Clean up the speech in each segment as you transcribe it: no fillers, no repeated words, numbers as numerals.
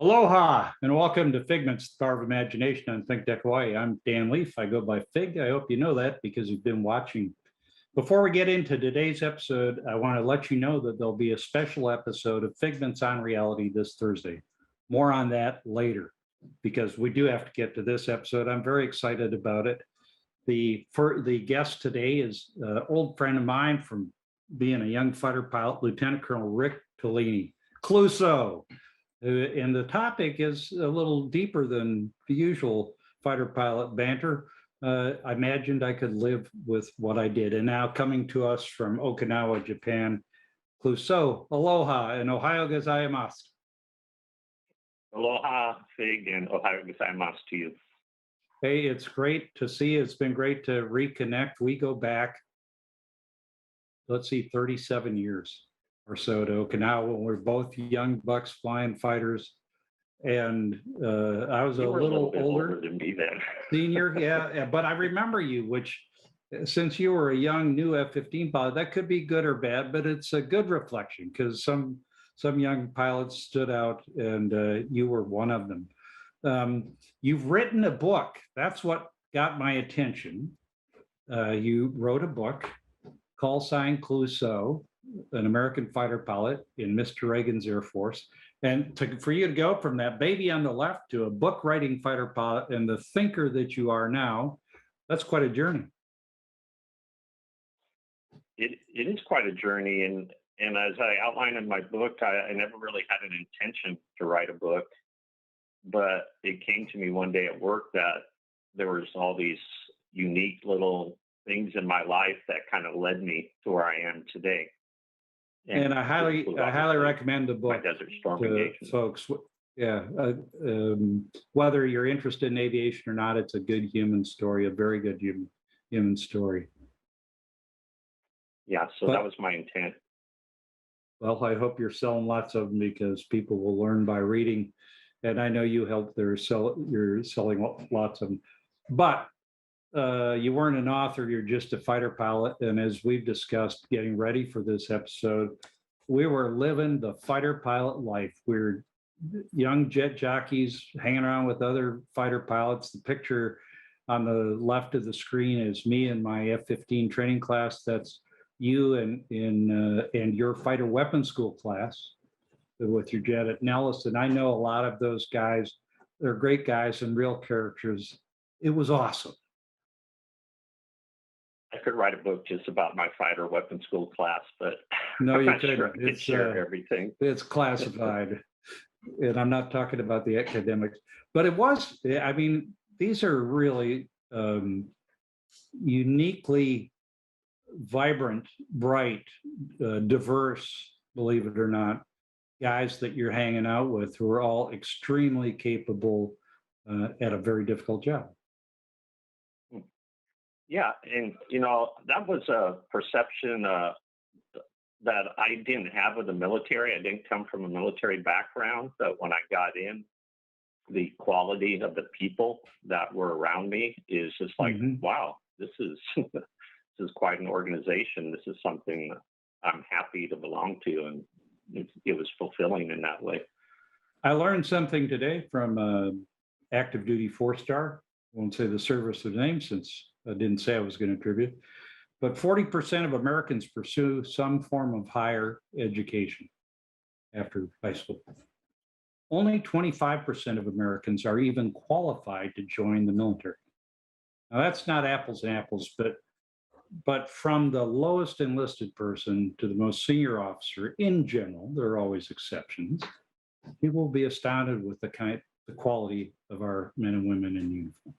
Aloha and welcome to Figments, the Power of Imagination on Think Tech Hawaii. I'm Dan Leaf. I go by Fig. I hope you know that because you've been watching. Before we get into today's episode, I want to let you know that there'll be a special episode of Figments on Reality this Thursday. More on that later because we do have to get to this episode. I'm very excited about it. The guest today is an old friend of mine from being a young fighter pilot, Lieutenant Colonel Rick Tolini. Cluso. And the topic is a little deeper than the usual fighter pilot banter. I imagined I could live with what I did. And now coming to us from Okinawa, Japan, Cluso, aloha, and Ohio gozaimasu. Aloha, Fig, and Ohio gozaimasu to you. Hey, it's great to see you. It's been great to reconnect. We go back, let's see, 37 years or so to Okinawa when we're both young bucks flying fighters. And I was a little older than me then. Senior, yeah. But I remember you, which since you were a young new F-15 pilot, that could be good or bad, but it's a good reflection because some young pilots stood out and you were one of them. You've written a book. That's what got my attention. You wrote a book, Call Sign Cluso, an American fighter pilot in Mr. Reagan's Air Force. And for you to go from that baby on the left to a book writing fighter pilot and the thinker that you are now, that's quite a journey. It is quite a journey. And as I outlined in my book, I never really had an intention to write a book. But it came to me one day at work that there was all these unique little things in my life that kind of led me to where I am today. And I highly recommend the book to folks. Yeah, whether you're interested in aviation or not, it's a good human story, a very good human story. Yeah, that was my intent. Well, I hope you're selling lots of them because people will learn by reading. And I know you help you're selling lots of them. But you weren't an author, you're just a fighter pilot. And as we've discussed, getting ready for this episode, we were living the fighter pilot life. We're young jet jockeys hanging around with other fighter pilots. The picture on the left of the screen is me in my F-15 training class. That's you and your fighter weapons school class with your jet at Nellis. And I know a lot of those guys. They're great guys and real characters. It was awesome. I could write a book just about my fighter weapons school class, but no, you couldn't. Sure it's share everything. It's classified, and I'm not talking about the academics. But it was. I mean, these are really uniquely vibrant, bright, diverse. Believe it or not, guys that you're hanging out with who are all extremely capable at a very difficult job. Yeah, and that was a perception that I didn't have of the military. I didn't come from a military background, but when I got in, the quality of the people that were around me is just like, wow, this is this is quite an organization. This is something I'm happy to belong to, and it was fulfilling in that way. I learned something today from active duty 4-star. I won't say the service of the name since I didn't say I was going to attribute, but 40% of Americans pursue some form of higher education after high school. Only 25% of Americans are even qualified to join the military. Now that's not apples and apples, but from the lowest enlisted person to the most senior officer in general, there are always exceptions. People will be astounded with the quality of our men and women in uniform.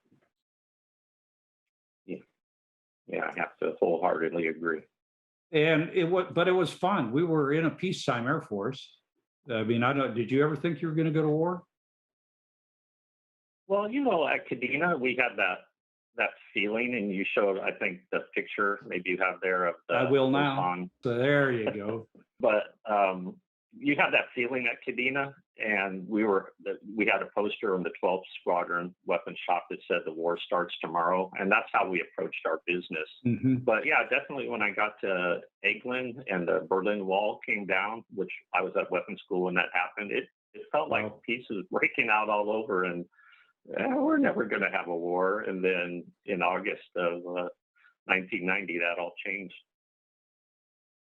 Yeah, I have to wholeheartedly agree. And it was fun. We were in a peacetime Air Force. I mean, did you ever think you were going to go to war? Well, at Kadena, we had that feeling, and you showed, I think, the picture maybe you have there of the. I will now. So there you go. But you had that feeling at Kadena, and we had a poster in the 12th Squadron weapons shop that said the war starts tomorrow, and that's how we approached our business. But yeah, definitely when I got to Eglin and the Berlin Wall came down, which I was at weapons school when that happened, it felt like Well, pieces breaking out all over, and we're never going to have a war. And then in August of 1990, that all changed.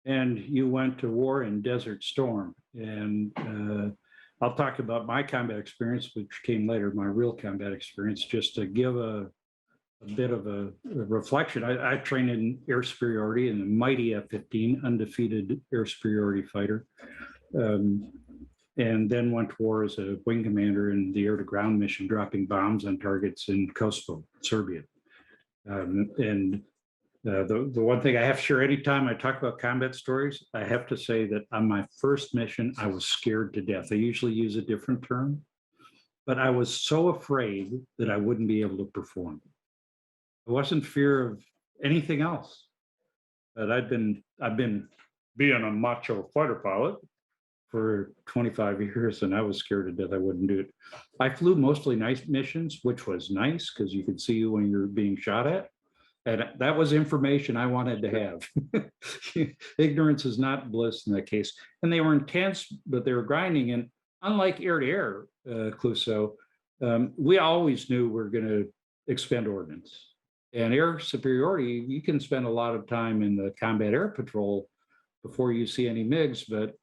and you went to war in Desert Storm. And I'll talk about my combat experience, which came later, my real combat experience, just to give a bit of a reflection. I trained in air superiority in the mighty F-15, undefeated air superiority fighter. And then went to war as a wing commander in the air-to-ground mission, dropping bombs on targets in Kosovo, Serbia. And the one thing I have to share anytime I talk about combat stories, I have to say that on my first mission, I was scared to death. I usually use a different term, but I was so afraid that I wouldn't be able to perform. It wasn't fear of anything else. But I've been being a macho fighter pilot for 25 years, and I was scared to death I wouldn't do it. I flew mostly night missions, which was nice because you could see you when you're being shot at. And that was information I wanted to have. Ignorance is not bliss in that case. And they were intense, but they were grinding. And unlike air-to-air, Clouseau, we always knew we were going to expend ordnance. And air superiority, you can spend a lot of time in the combat air patrol before you see any MiGs, but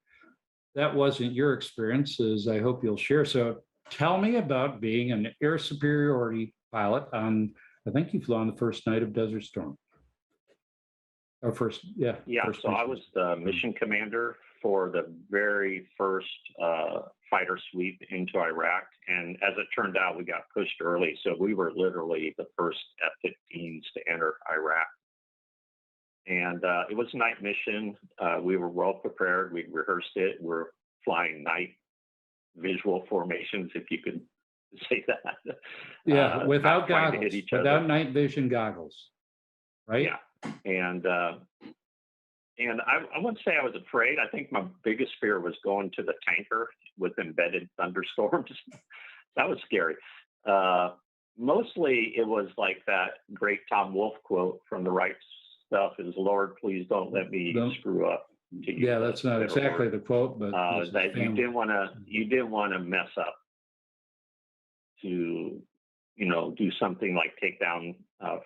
that wasn't your experience, as I hope you'll share. So tell me about being an air superiority pilot on, I think you flew on the first night of Desert Storm. Or first, yeah. Yeah, first so I mission. was the mission commander for the very first fighter sweep into Iraq. And as it turned out, we got pushed early. So we were literally the first F-15s to enter Iraq. And it was a night mission. We were well prepared. We rehearsed it. We're flying night visual formations, if you could say that. Yeah, without trying to goggles, hit each without other. night vision goggles, right? Yeah, and I wouldn't say I was afraid. I think my biggest fear was going to the tanker with embedded thunderstorms. That was scary. Mostly it was like that great Tom Wolfe quote from The Right Stuff is, Lord, please don't let me screw up. Yeah, that's not exactly the quote, but that you didn't want to mess up to, do something like take down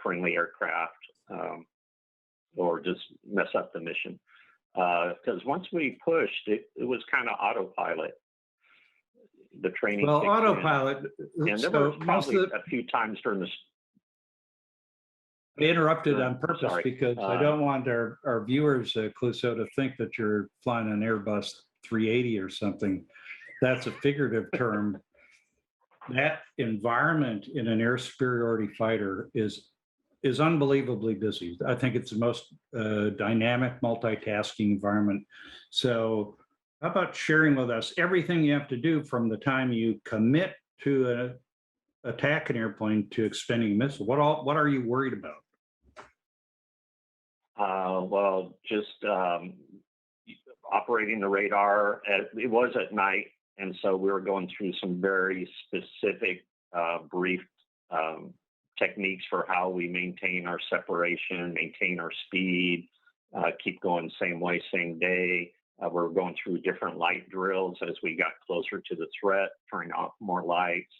friendly aircraft or just mess up the mission. Because once we pushed, it was kind of autopilot. The training. well, kicked autopilot. in. And there So were probably a few times during the. I interrupted on purpose Sorry. because I don't want our viewers, Clouseau, to think that you're flying an Airbus 380 or something. That's a figurative term. That environment in an air superiority fighter is unbelievably busy. I think it's the most dynamic, multitasking environment. So how about sharing with us everything you have to do from the time you commit to attack an airplane to expending a missile? What are you worried about? Well, just operating the radar. It was at night, and so we were going through some very specific, brief techniques for how we maintain our separation, maintain our speed, keep going same way, same day. We're going through different light drills as we got closer to the threat, turning off more lights,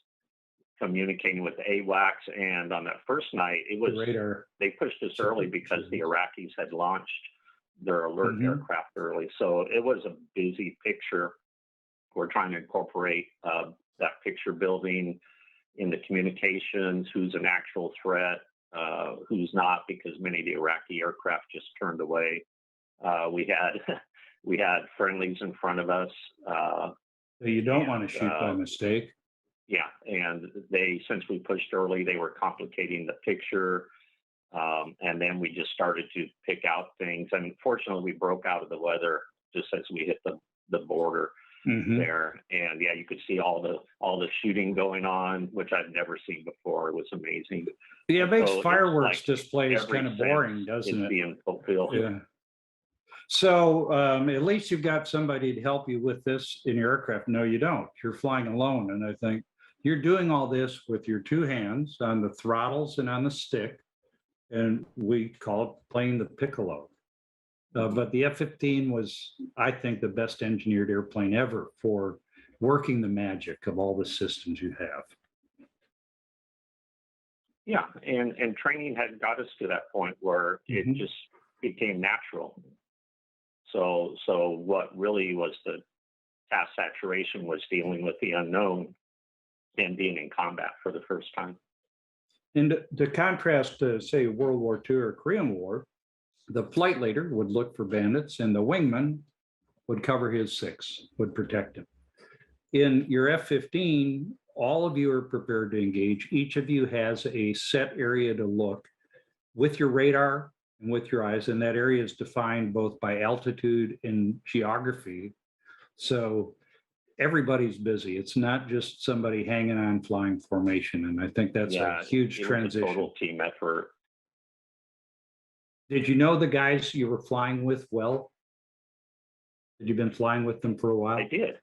communicating with the AWACS. And on that first night, it was Radar. They pushed us early because the Iraqis had launched their alert aircraft early. So it was a busy picture. We're trying to incorporate that picture building in the communications, who's an actual threat, who's not, because many of the Iraqi aircraft just turned away. We had friendlies in front of us. So you don't want to shoot by mistake. Yeah, and since we pushed early, they were complicating the picture. And then we just started to pick out things. And fortunately, we broke out of the weather just as we hit the border there. And yeah, you could see all the shooting going on, which I've never seen before. It was amazing. Yeah, it makes so fireworks like displays kind of boring, doesn't it? Being fulfilled. Yeah. So at least you've got somebody to help you with this in your aircraft. No, you don't. You're flying alone. And I think you're doing all this with your two hands on the throttles and on the stick. And we call it playing the piccolo. But the F-15 was, I think, the best engineered airplane ever for working the magic of all the systems you have. Yeah, and training had got us to that point where it Mhm. just became natural. So what really was the task saturation was dealing with the unknown and being in combat for the first time. And to contrast, say, World War II or Korean War, the flight leader would look for bandits and the wingman would cover his six, would protect him. In your F-15, all of you are prepared to engage. Each of you has a set area to look with your radar and with your eyes, and that area is defined both by altitude and geography. So everybody's busy. It's not just somebody hanging on flying formation, and I think that's a Yeah, huge it was a transition. total team effort. Did you know the guys you were flying with well? Had you been flying with them for a while? I did.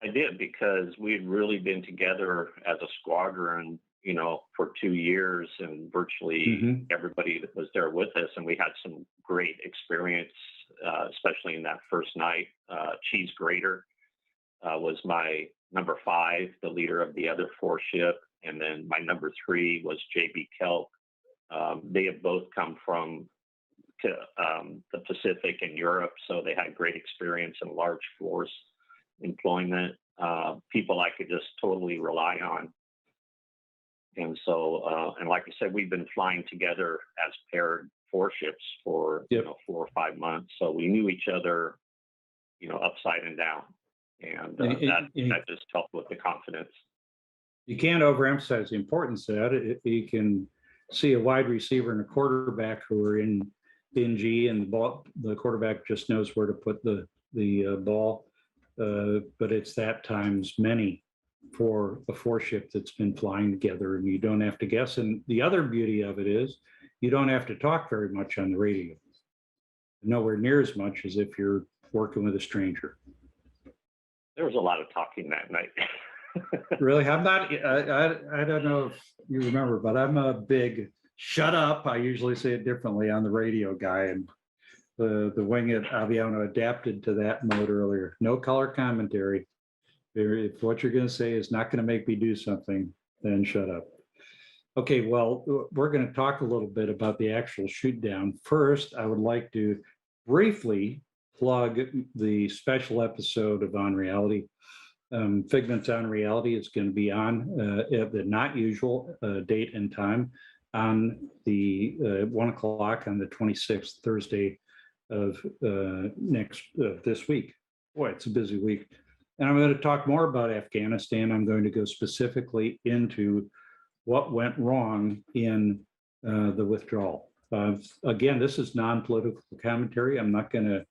I did because we'd really been together as a squadron, for 2 years, and virtually Mhm. everybody that was there with us, and we had some great experience, especially in that first night. Cheese Grater was my number 5, the leader of the other 4 ship, and then my number 3 was JB Kelk. They have both come from the Pacific and Europe, so they had great experience in large force employment, people I could just totally rely on. And so, and like I said, we've been flying together as paired 4 ships for, Yep. 4 or 5 months. So we knew each other, upside and down. And that just helped with the confidence. You can't overemphasize the importance of that. You can see a wide receiver and a quarterback who are in G, and the quarterback just knows where to put the ball. But it's that times many for a 4 ship that's been flying together, and you don't have to guess. And the other beauty of it is you don't have to talk very much on the radio. Nowhere near as much as if you're working with a stranger. There was a lot of talking that night. Really, I'm not. I don't know if you remember, but I'm a big shut up. I usually say it differently on the radio guy, and the wing at Aviano adapted to that mode earlier. No color commentary. If what you're going to say is not going to make me do something, then shut up. Okay, well, we're going to talk a little bit about the actual shoot down. First, I would like to briefly plug the special episode of On Reality. Figments on Reality is going to be on at the not usual date and time on the 1 o'clock on the 26th, Thursday of this week. Boy, it's a busy week. And I'm going to talk more about Afghanistan. I'm going to go specifically into what went wrong in the withdrawal. Again, this is non-political commentary. I'm not going to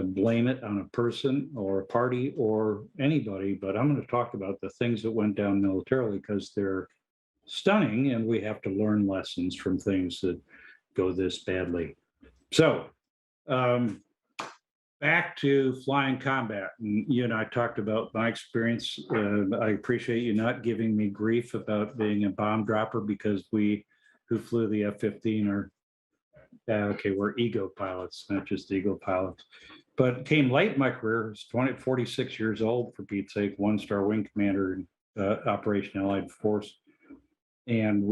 blame it on a person or a party or anybody, but I'm going to talk about the things that went down militarily because they're stunning, and we have to learn lessons from things that go this badly. So back to flying combat. And you and I talked about my experience. I appreciate you not giving me grief about being a bomb dropper, because we who flew the F-15 are okay, we're ego pilots, not just ego pilots. But came late in my career. I was 46 years old, for Pete's sake, 1-star wing commander in Operation Allied Force. And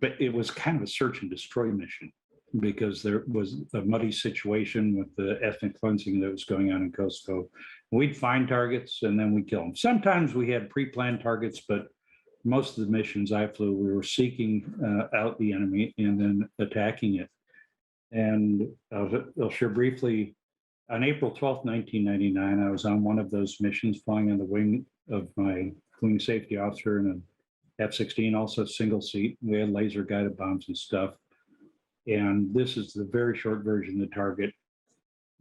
but it was kind of a search and destroy mission, because there was a muddy situation with the ethnic cleansing that was going on in Kosovo. We'd find targets and then we'd kill them. Sometimes we had pre-planned targets, but most of the missions I flew, we were seeking out the enemy and then attacking it. And I'll share briefly, on April 12th, 1999, I was on one of those missions flying on the wing of my wing safety officer in an F-16, also single seat. We had laser guided bombs and stuff. And this is the very short version of the target.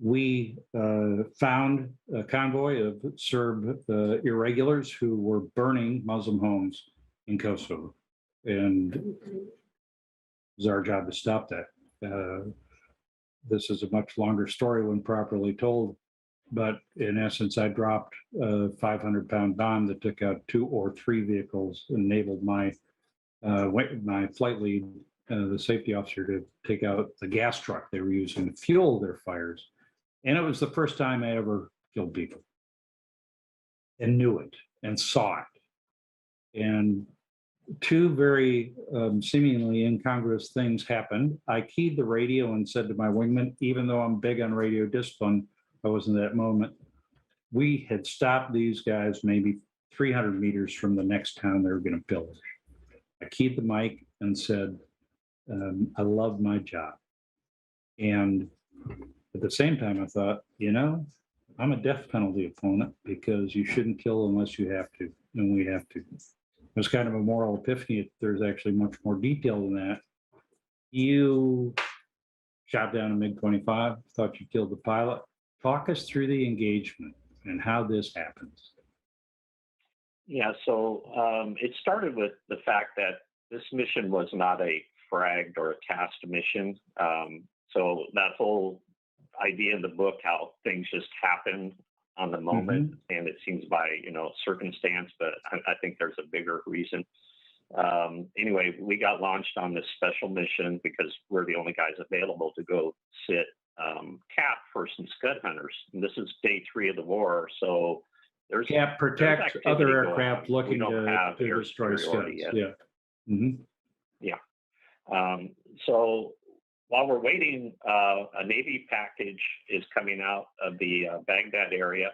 We found a convoy of Serb irregulars who were burning Muslim homes in Kosovo. And it was our job to stop that. This is a much longer story when properly told, but in essence, I dropped a 500-pound bomb that took out 2 or 3 vehicles, enabled my flight lead, the safety officer, to take out the gas truck they were using to fuel their fires. And it was the first time I ever killed people and knew it and saw it. And two very seemingly incongruous things happened. I keyed the radio and said to my wingman, even though I'm big on radio discipline, I was in that moment. We had stopped these guys maybe 300 meters from the next town they were going to pillage. I keyed the mic and said, I love my job. And at the same time, I thought, I'm a death penalty opponent because you shouldn't kill unless you have to, and we have to. It was kind of a moral epiphany. There's actually much more detail than that. You shot down a MiG-25, thought you killed the pilot. Talk us through the engagement and how this happens. Yeah, so it started with the fact that this mission was not a fragged or a tasked mission. So that whole idea in the book, how things just happen on the moment, and it seems by circumstance, but I think there's a bigger reason. Anyway, we got launched on this special mission because we're the only guys available to go sit cap for some scud hunters. And this is day 3 of the war, so there's cap protect other aircraft looking to destroy scuds. Yeah. Yeah. So while we're waiting, a Navy package is coming out of the Baghdad area,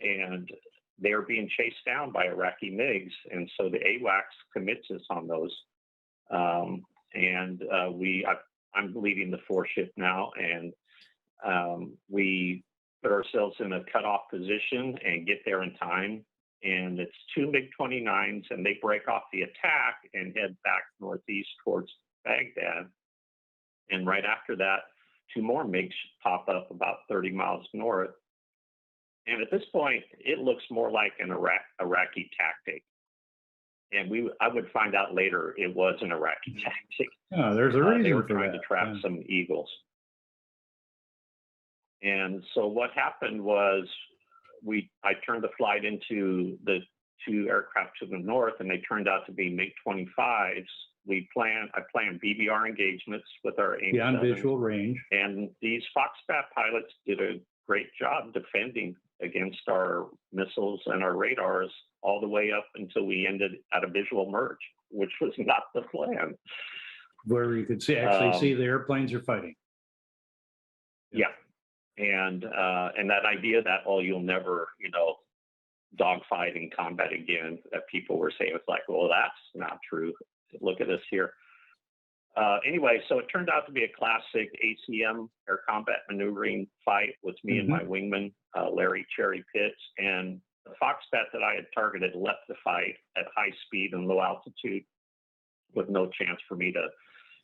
and they're being chased down by Iraqi MiGs. And so the AWACS commits us on those. I'm leading the 4-ship now, and we put ourselves in a cutoff position and get there in time. And it's 2 MiG-29s, and they break off the attack and head back northeast towards Baghdad. And right after that, 2 more MiGs pop up about 30 miles north. And at this point, it looks more like an Iraqi tactic. And I would find out later it was an Iraqi tactic. Oh, there's a reason they were for trying that. to trap some eagles. And so what happened was I turned the flight into the 2 aircraft to the north, and they turned out to be MiG-25s. I planned BBR engagements with our AIM beyond visual range. And these Foxbat pilots did a great job defending against our missiles and our radars all the way up until we ended at a visual merge, which was not the plan. Where you could see the airplanes are fighting. Yeah. And that idea that, you'll never, dogfight in combat again, that people were saying, it's like, well, that's not true. Look at this here. Anyway, so it turned out to be a classic ACM, air combat maneuvering fight with me and my wingman, Larry Cherry Pitts. And the Foxbat that I had targeted left the fight at high speed and low altitude with no chance for me to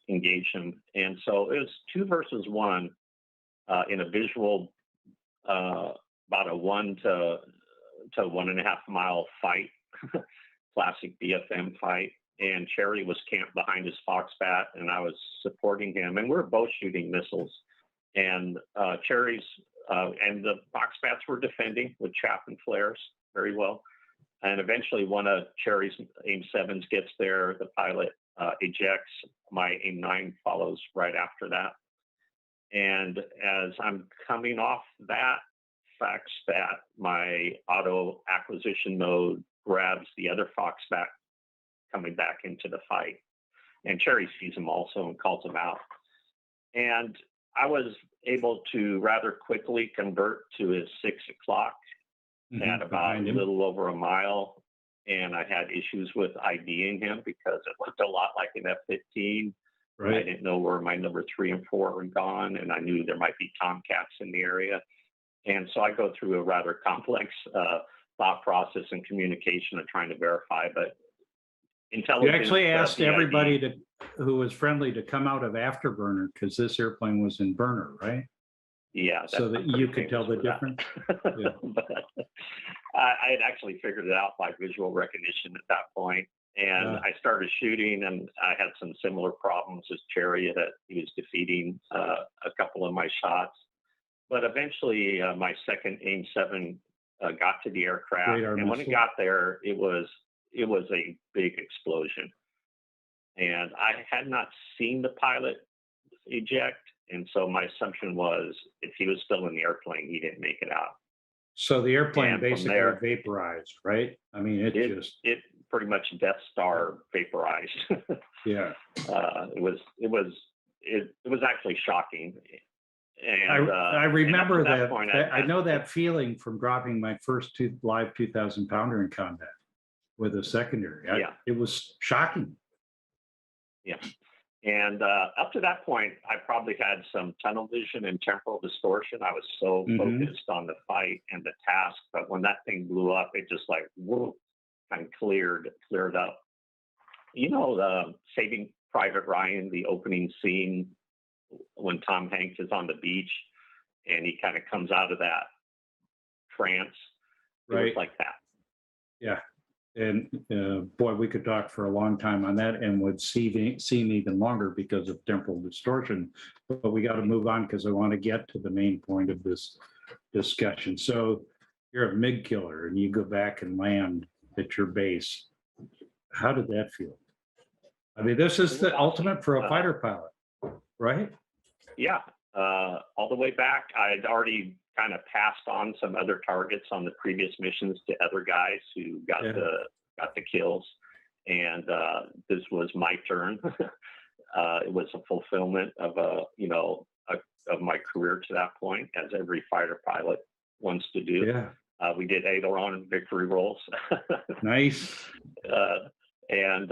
engage him. And so it was 2 versus 1 in a visual, about a 1 to 1.5 mile fight, classic BFM fight. And Cherry was camped behind his Foxbat, and I was supporting him. And we were both shooting missiles. And Cherry's and the Foxbats were defending with chaff and flares very well. And eventually, one of Cherry's AIM-7s gets there. The pilot ejects. My AIM-9 follows right after that. And as I'm coming off that Foxbat, my auto acquisition mode grabs the other Foxbat coming back into the fight. And Cherry sees him also and calls him out. And I was able to rather quickly convert to his 6 o'clock at about a little over a mile. And I had issues with IDing him because it looked a lot like an F-15. Right. I didn't know where my number 3 and 4 were gone, and I knew there might be Tomcats in the area. And so I go through a rather complex thought process and communication of trying to verify, but intelligence. You actually asked everybody who was friendly to come out of afterburner because this airplane was in burner, right? Yeah. So that you could tell the difference. Yeah. But I had actually figured it out by visual recognition at that point. And I started shooting, and I had some similar problems as Cherry, that he was defeating a couple of my shots. But eventually, my second AIM-7 got to the aircraft, and when it got there, it was a big explosion. And I had not seen the pilot eject, And so my assumption was if he was still in the airplane, he didn't make it out. So the airplane And from basically there, vaporized, right? I mean, it it just, it pretty much Death Star vaporized. yeah. It was actually shocking. I And remember and up to that, point, I know that feeling from dropping my first live 2,000 pounder in combat with a secondary. Yeah. It was shocking. Yeah. And up to that point, I probably had some tunnel vision and temporal distortion. I was so focused on the fight and the task, but when that thing blew up, it just like whoa, kind of cleared up. You know, the Saving Private Ryan, the opening scene when Tom Hanks is on the beach and he kind of comes out of that trance. It was like that. Yeah. And boy, we could talk for a long time on that and would seem even longer because of temporal distortion. But we got to move on because I want to get to the main point of this discussion. So you're a MiG killer and you go back and land at your base. How did that feel? I mean, this is the ultimate for a fighter pilot, right? Yeah. All the way back, I'd already kind of passed on some other targets on the previous missions to other guys who got the kills, and this was my turn. It was a fulfillment of of my career to that point, as every fighter pilot wants to do. Yeah. We did aileron victory rolls. Nice. And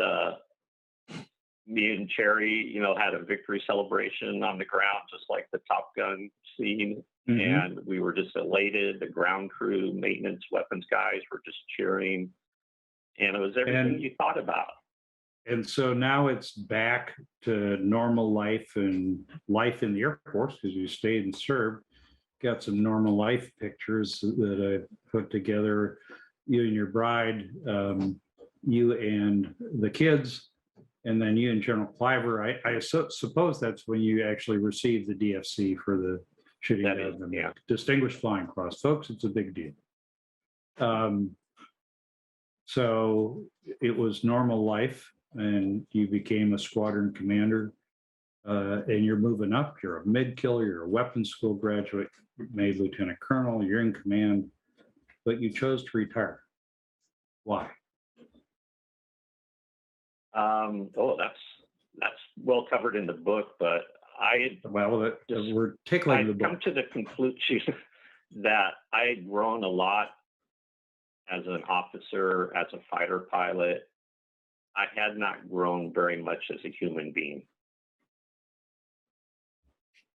me and Cherry, had a victory celebration on the ground, just like the Top Gun scene. And we were just elated. The ground crew, maintenance, weapons guys were just cheering. And it was everything you thought about. And so now it's back to normal life and life in the Air Force because you stayed and served. Got some normal life pictures that I put together. You and your bride, you and the kids, and then you and General Cliver. I suppose that's when you actually received the DFC for the shooting of them. Yeah. Distinguished Flying Cross. Folks, it's a big deal. So it was normal life and you became a squadron commander and you're moving up. You're a mid killer, you're a weapons school graduate, made lieutenant colonel, you're in command, but you chose to retire. Why? That's well covered in the book, but we're tickling the book. I've come to the conclusion that I had grown a lot as an officer, as a fighter pilot. I had not grown very much as a human being.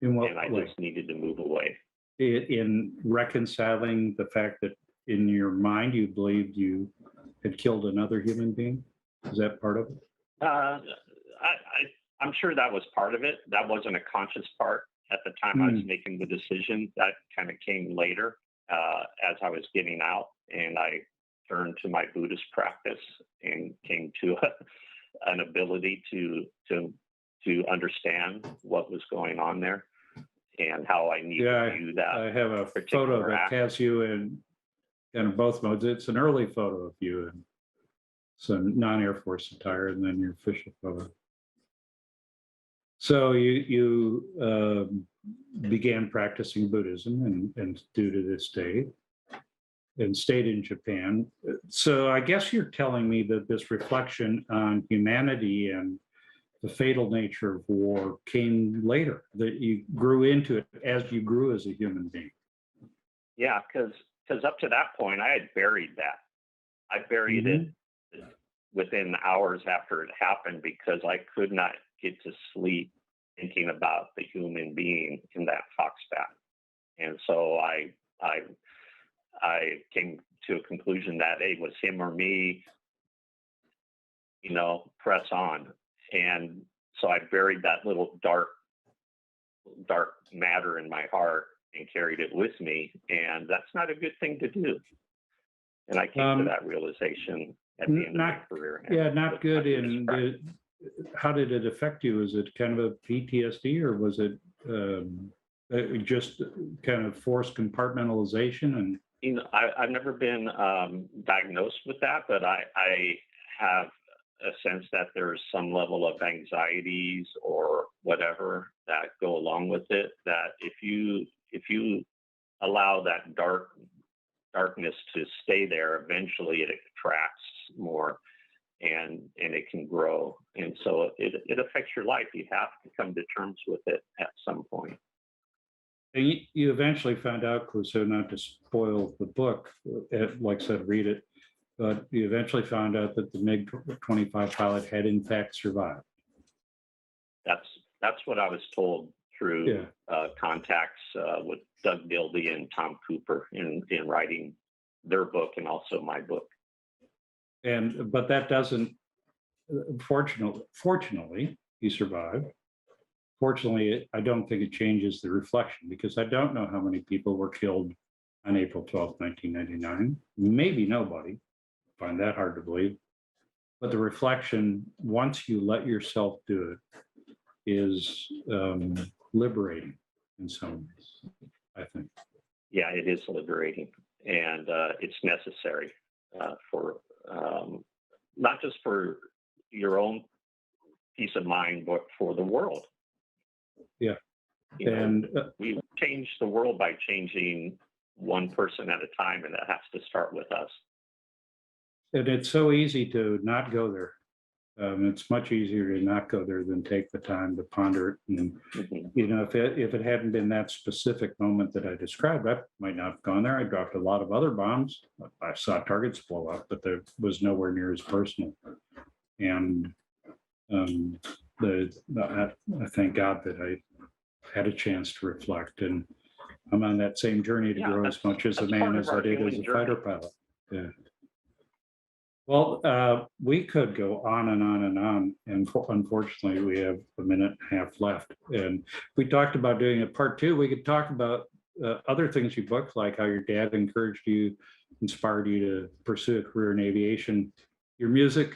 In what and I way? just needed to move away. In reconciling the fact that in your mind you believed you had killed another human being? Is that part of it? I'm sure that was part of it. That wasn't a conscious part at the time I was making the decision. That kind of came later as I was getting out, and I turned to my Buddhist practice and came to an ability to understand what was going on there and how I needed to do that. I have a photo that has you in kind of both modes. It's an early photo of you in some non-Air Force attire, and then your official photo. So you began practicing Buddhism and do to this day, and stayed in Japan. So I guess you're telling me that this reflection on humanity and the fatal nature of war came later, that you grew into it as you grew as a human being. Yeah, because up to that point, I had buried that. I buried it within hours after it happened because I could not get to sleep thinking about the human being in that fox bat. And so I came to a conclusion that it was him or me, press on. And so I buried that little dark matter in my heart and carried it with me. And that's not a good thing to do. And I came to that realization at the end of my career. Yeah, not good. How did it affect you? Was it kind of a PTSD, or was it just kind of forced compartmentalization? And I've never been diagnosed with that, but I have a sense that there's some level of anxieties or whatever that go along with it, that if you allow that darkness to stay there, eventually it attracts more and it can grow. And so it affects your life. You have to come to terms with it at some point. And you eventually found out, Clouseau, not to spoil the book, like I said, read it, but you eventually found out that the MiG-25 pilot had in fact survived. That's what I was told through Yeah. contacts with Doug Gildy and Tom Cooper in writing their book and also my book. But that doesn't, fortunately, he survived. Fortunately, I don't think it changes the reflection, because I don't know how many people were killed on April 12th, 1999. Maybe nobody. I find that hard to believe. But the reflection, once you let yourself do it, is liberating in some ways, I think. Yeah, it is liberating, and it's necessary for not just for your own peace of mind, but for the world. Yeah. You know, And we change the world by changing one person at a time, and that has to start with us. and it's so easy to not go there. It's much easier to not go there than take the time to ponder it. And Mhm. you know, if it hadn't been that specific moment that I described, I might not have gone there. I dropped a lot of other bombs. I saw targets blow up, but there was nowhere near as personal. And I thank God that I had a chance to reflect, and I'm on that same journey to Yeah, grow as much as a that's man part of as I our did as human a fighter journey. pilot. Yeah. Well, we could go on and on and on, and unfortunately, we have a minute and a half left. And we talked about doing a part two. We could talk about other things you booked, like how your dad encouraged you, inspired you to pursue a career in aviation, your music,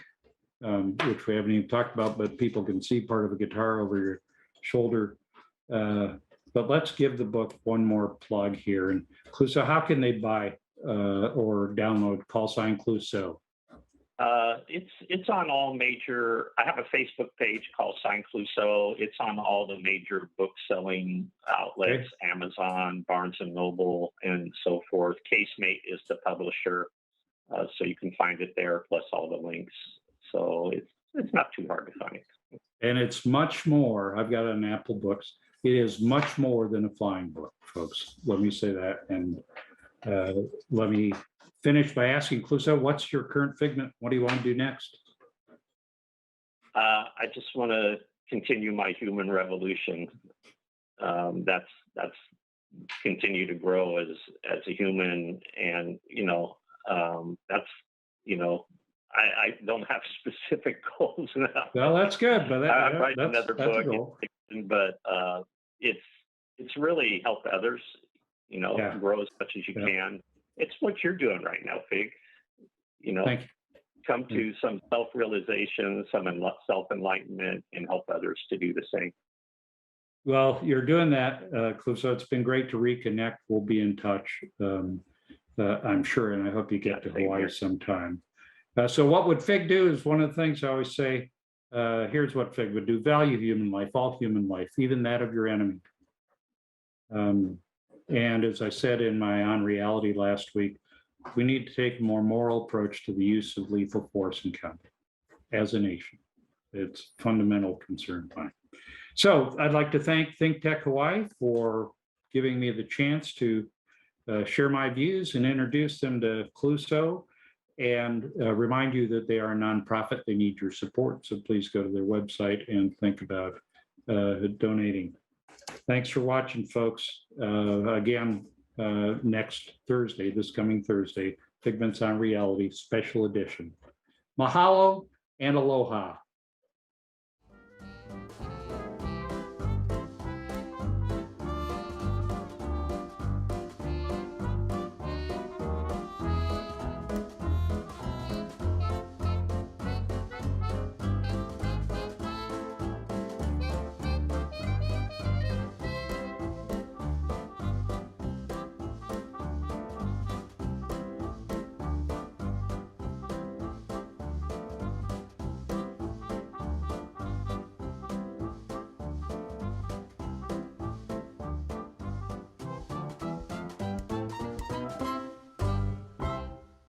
which we haven't even talked about, but people can see part of a guitar over your shoulder. But let's give the book one more plug here. And Clouseau, how can they buy or download Call Sign Clouseau? It's on all major. I have a Facebook page called Sign Clouseau. It's on all the major book selling outlets, Okay. Amazon, Barnes and Noble, and so forth. Casemate is the publisher, so you can find it there, plus all the links. So it's not too hard to find. And it's much more. I've got it on Apple Books. It is much more than a flying book, folks. Let me say that. And let me finish by asking Clouseau, what's your current Figment? What do you want to do next? I just want to continue my human revolution. That's continue to grow as a human, and that's I don't have specific goals now. Well, that's good, but I'm writing another that's a book, goal. but it's really help others, Yeah. grow as much as you Yeah. can. It's what you're doing right now, Fig. Thank you. Come to some self-realization, some self-enlightenment, and help others to do the same. Well, you're doing that, Clouseau. It's been great to reconnect. We'll be in touch, I'm sure, and I hope you get to same Hawaii here. sometime. So what would Fig do is one of the things I always say, here's what Fig would do: value human life, all human life, even that of your enemy. And as I said in my On Reality last week, we need to take a more moral approach to the use of lethal force in combat as a nation. It's a fundamental concern of mine. So I'd like to thank Think Tech Hawaii for giving me the chance to share my views and introduce them to Clouseau, and remind you that they are a nonprofit. They need your support. So please go to their website and think about donating. Thanks for watching, folks. Again, next Thursday, this coming Thursday, Figments on Reality special edition. Mahalo and aloha.